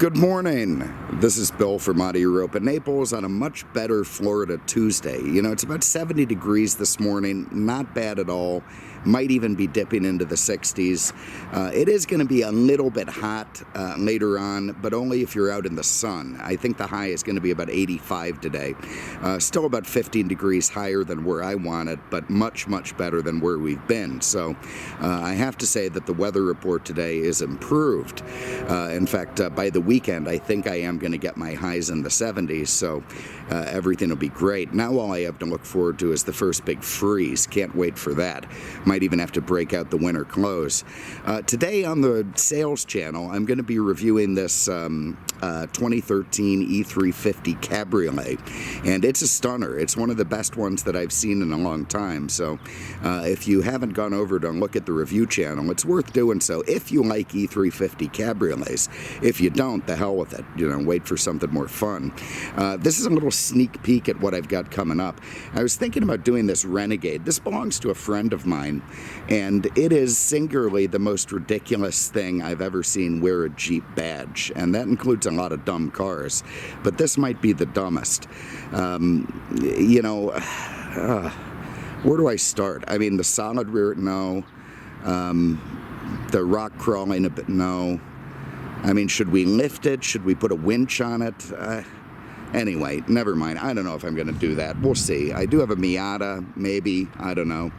Good morning. This is Bill from Auto Europa Naples on a much better Florida Tuesday. You know, it's about 70 degrees this morning, not bad at all. Might even be dipping into the 60s. It is going to be a little bit hot later on, but only if you're out in the sun. I think the high is going to be about 85 today. Still about 15 degrees higher than where I want it, but much, much better than where we've been. So I have to say that the weather report today is improved. In fact, by the weekend, I think I am going to get my highs in the 70s, so everything will be great. Now all I have to look forward to is the first big freeze. Can't wait for that. Might even have to break out the winter clothes. Today on the sales channel, I'm going to be reviewing this 2013 E350 Cabriolet, and it's a stunner. It's one of the best ones that I've seen in a long time, so if you haven't gone over to look at the review channel, it's worth doing so if you like E350 Cabriolets. If you don't, the hell with it. You know, wait for something more fun. This is a little sneak peek at what I've got coming up. I was thinking about doing this Renegade. This belongs to a friend of mine, and it is singularly the most ridiculous thing I've ever seen wear a Jeep badge, and that includes a lot of dumb cars, but this might be the dumbest. You know, where do I start? I mean, the solid rear, no. The rock crawling a bit, no. I mean, should we lift it? Should we put a winch on it? Anyway, never mind. I don't know if I'm going to do that. We'll see. I do have a Miata, maybe. I don't know.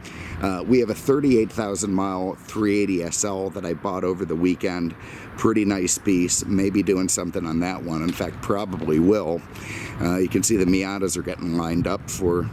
We have a 38,000 mile 380 SL that I bought over the weekend. Pretty nice piece. Maybe doing something on that one. In fact, probably will. You can see the Miatas are getting lined up for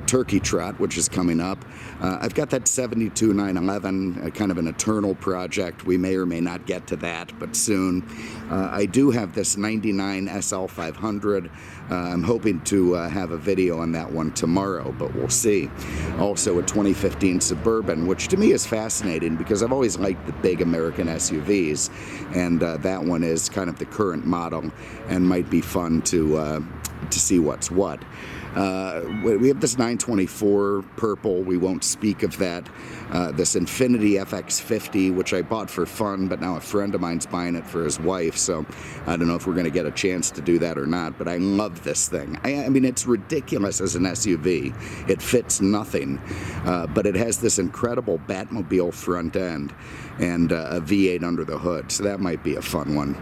Turkey Trot, which is coming up. I've got that 72 911, kind of an eternal project. We may or may not get to that, but soon. I do have this 99 SL 500. I'm hoping to have a video on that one tomorrow, but we'll see. Also a 2015 Suburban, which to me is fascinating because I've always liked the big American SUVs, and that one is kind of the current model and might be fun to see what's what. We have this 924 purple. We won't speak of that. This Infiniti FX50, which I bought for fun, but now a friend of mine's buying it for his wife, so I don't know if we're going to get a chance to do that or not, but I love this thing. I mean, it's ridiculous as an SUV. It fits nothing, but it has this incredible Batmobile front end and a V8 under the hood, so that might be a fun one.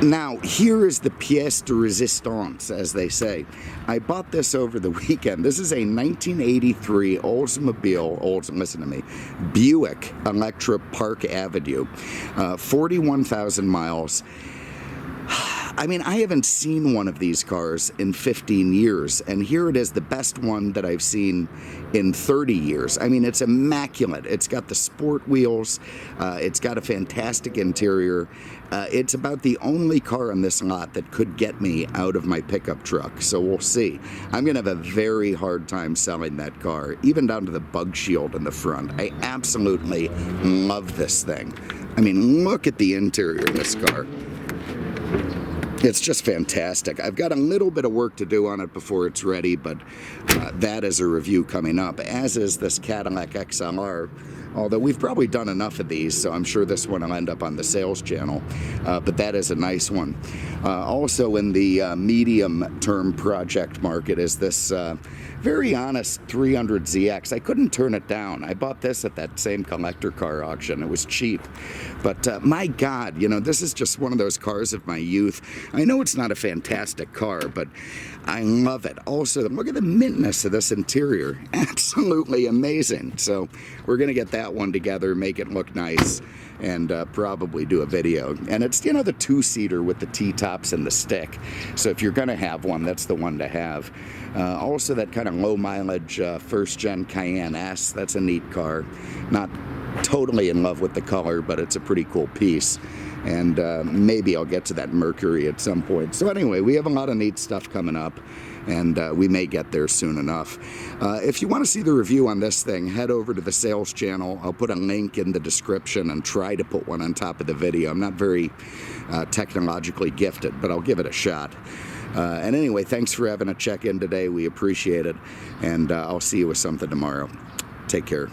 Now, here is the pièce de résistance, as they say. I bought this over the weekend. This is a 1983 Oldsmobile, listen to me, Buick Electra Park Avenue, 41,000 miles. I mean, I haven't seen one of these cars in 15 years, and here it is, the best one that I've seen in 30 years. I mean, it's immaculate. It's got the sport wheels. It's got a fantastic interior. It's about the only car on this lot that could get me out of my pickup truck, so we'll see. I'm going to have a very hard time selling that car, even down to the bug shield in the front. I absolutely love this thing. I mean, look at the interior of this car. It's just fantastic. I've got a little bit of work to do on it before it's ready, but that is a review coming up, as is this Cadillac XLR, although we've probably done enough of these, so I'm sure this one will end up on the sales channel, but that is a nice one. Also in the medium-term project market is this very honest 300ZX. I couldn't turn it down. I bought this at that same collector car auction. It was cheap. But my God, you know, this is just one of those cars of my youth. I know it's not a fantastic car, but I love it. Also, look at the mintness of this interior. Absolutely amazing. So we're going to get that one together, make it look nice, and probably do a video. And it's, you know, the two-seater with the T-tops and the stick. So if you're going to have one, that's the one to have. Also that kind of low-mileage first-gen Cayenne S. That's a neat car. Not totally in love with the color, but it's a pretty cool piece. And maybe I'll get to that Mercury at some point. So anyway, we have a lot of neat stuff coming up, and we may get there soon enough. If you want to see the review on this thing, head over to the sales channel. I'll put a link in the description and try to put one on top of the video. I'm not very technologically gifted, but I'll give it a shot. And anyway, thanks for having a check-in today. We appreciate it, and I'll see you with something tomorrow. Take care.